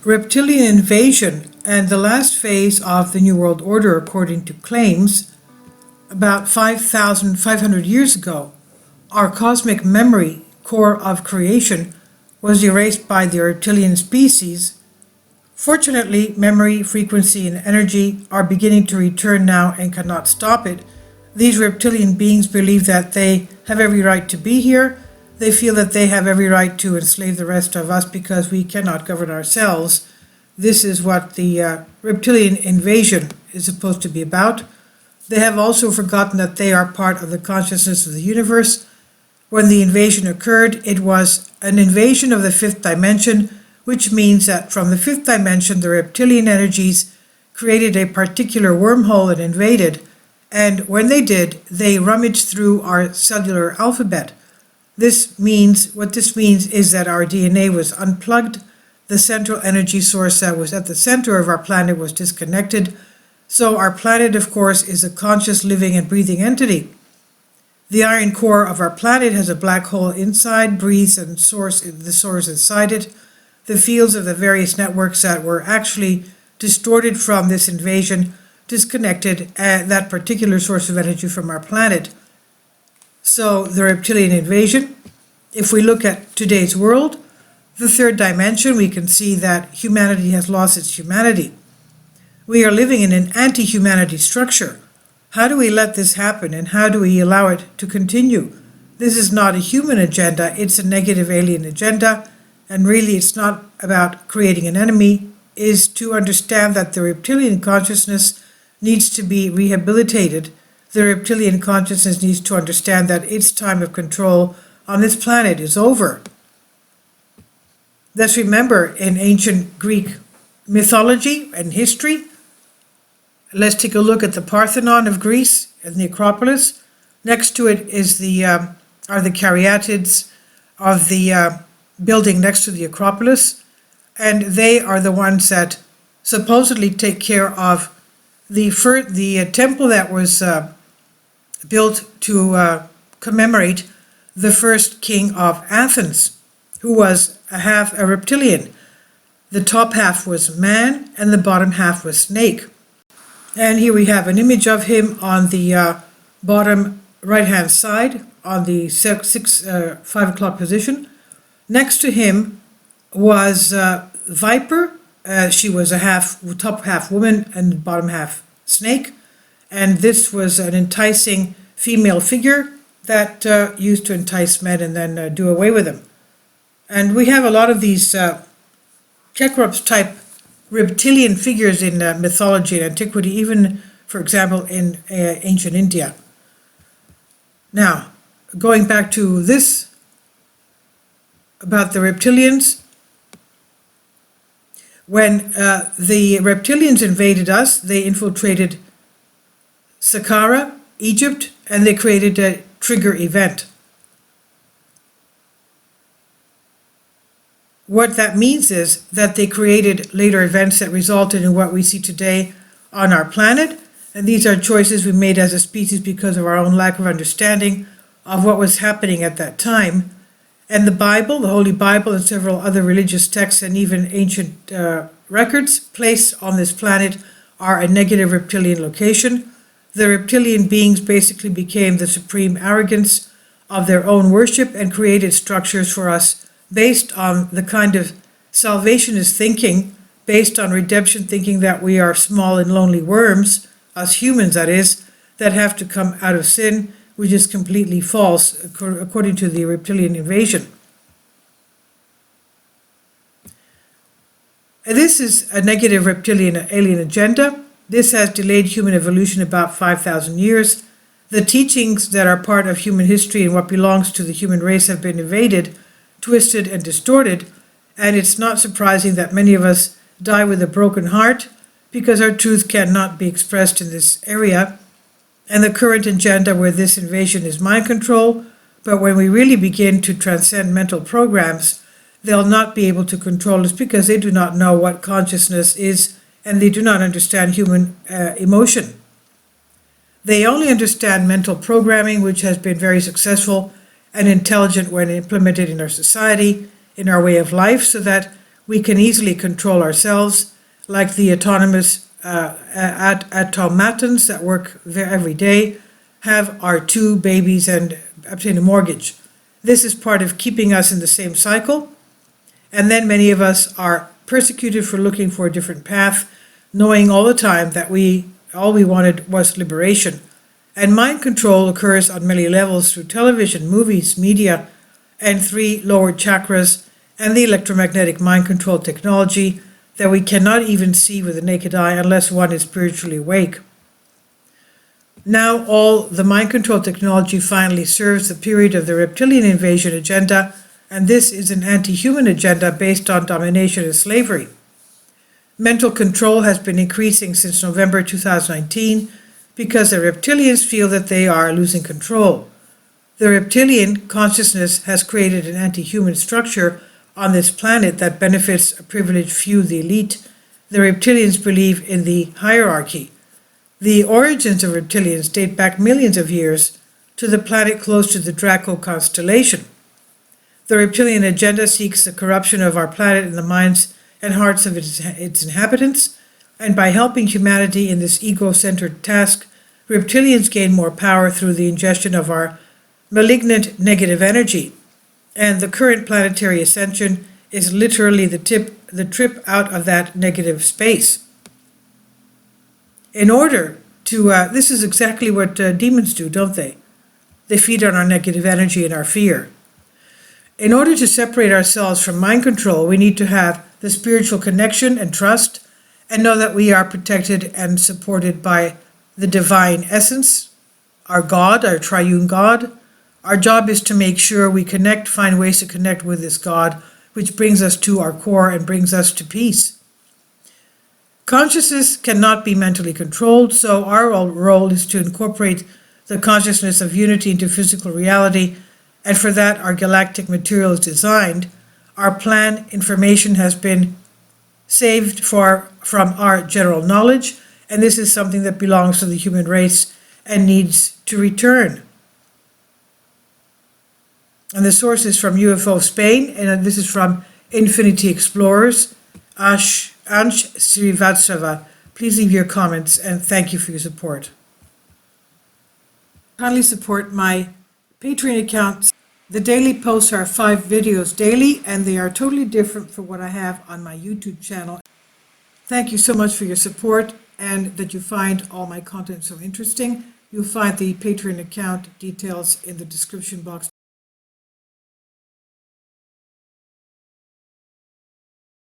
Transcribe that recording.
Reptilian invasion and the last phase of the New World Order, according to claims, about 5,500 years ago, our cosmic memory core of creation was erased by the reptilian species. Fortunately, memory, frequency, and energy are beginning to return now and cannot stop it. These reptilian beings believe that they have every right to be here. They feel that they have every right to enslave the rest of us because we cannot govern ourselves. This is what the reptilian invasion is supposed to be about. They have also forgotten that they are part of the consciousness of the universe. When the invasion occurred, it was an invasion of the fifth dimension, which means that from the fifth dimension, the reptilian energies created a particular wormhole and invaded. And when they did, they rummaged through our cellular alphabet. What this means is that our DNA was unplugged. The central energy source that was at the center of our planet was disconnected. So our planet, of course, is a conscious, living, and breathing entity. The iron core of our planet has a black hole inside, breathes, and the source inside it. The fields of the various networks that were actually distorted from this invasion disconnected that particular source of energy from our planet. So the reptilian invasion, if we look at today's world, the third dimension, we can see that humanity has lost its humanity. We are living in an anti-humanity structure. How do we let this happen, and how do we allow it to continue? This is not a human agenda, it's a negative alien agenda, and really it's not about creating an enemy, is to understand that the reptilian consciousness needs to be rehabilitated. The reptilian consciousness needs to understand that its time of control on this planet is over. Let's remember, in ancient Greek mythology and history, let's take a look at the Parthenon of Greece and the Acropolis. Next to it is are the caryatids of the building next to the Acropolis, and they are the ones that supposedly take care of the temple that was built to commemorate the first king of Athens, who was a reptilian. The top half was man and the bottom half was snake. And here we have an image of him on the bottom right-hand side on the 5 o'clock position. Next to him was Viper. She was top half woman and bottom half snake. And this was an enticing female figure that used to entice men and then do away with them. And we have a lot of these cecrops type reptilian figures in mythology and antiquity, even, for example, in ancient India. Now, going back to this, about the reptilians, when the reptilians invaded us, they infiltrated Saqqara, Egypt, and they created a trigger event. What that means is that they created later events that resulted in what we see today on our planet, and these are choices we made as a species because of our own lack of understanding of what was happening at that time. And the Bible, the Holy Bible, and several other religious texts and even ancient records placed on this planet are a negative reptilian location. The reptilian beings basically became the supreme arrogance of their own worship and created structures for us based on the kind of salvationist thinking, based on redemption thinking that we are small and lonely worms, us humans that is, that have to come out of sin, which is completely false according to the reptilian invasion. And this is a negative reptilian alien agenda. This has delayed human evolution about 5,000 years. The teachings that are part of human history and what belongs to the human race have been invaded, twisted, and distorted, and it's not surprising that many of us die with a broken heart because our truth cannot be expressed in this area. And the current agenda where this invasion is mind control, but when we really begin to transcend mental programs, they'll not be able to control us because they do not know what consciousness is and they do not understand human emotion. They only understand mental programming, which has been very successful and intelligent when implemented in our society, in our way of life, so that we can easily control ourselves, like the autonomous automatons that work there every day, have our 2 babies and obtain a mortgage. This is part of keeping us in the same cycle, and then many of us are persecuted for looking for a different path, knowing all the time that all we wanted was liberation. And mind control occurs on many levels through television, movies, media, and 3 lowered chakras, and the electromagnetic mind control technology that we cannot even see with the naked eye unless one is spiritually awake. Now all the mind control technology finally serves the period of the reptilian invasion agenda, and this is an anti-human agenda based on domination and slavery. Mental control has been increasing since November 2019 because the reptilians feel that they are losing control. The reptilian consciousness has created an anti-human structure on this planet that benefits a privileged few, the elite. The reptilians believe in the hierarchy. The origins of reptilians date back millions of years to the planet close to the Draco constellation. The reptilian agenda seeks the corruption of our planet in the minds and hearts of its inhabitants, and by helping humanity in this ego-centered task, reptilians gain more power through the ingestion of our malignant negative energy. And the current planetary ascension is literally the trip out of that negative space. In order to, this is exactly what demons do, don't they? They feed on our negative energy and our fear. In order to separate ourselves from mind control, we need to have the spiritual connection and trust, and know that we are protected and supported by the divine essence, our God, our triune God. Our job is to make sure we connect, find ways to connect with this God, which brings us to our core and brings us to peace. Consciousness cannot be mentally controlled, so our role is to incorporate the consciousness of unity into physical reality, and for that our galactic material is designed. Our plan information has been saved from our general knowledge, and this is something that belongs to the human race and needs to return. And the source is from UFO Spain, and this is from Infinity Explorers, Ansh Srivatsava. Please leave your comments, and thank you for your support. Kindly support my Patreon account. The daily posts are 5 videos daily, and they are totally different from what I have on my YouTube channel. Thank you so much for your support, and that you find all my content so interesting. You'll find the Patreon account details in the description box.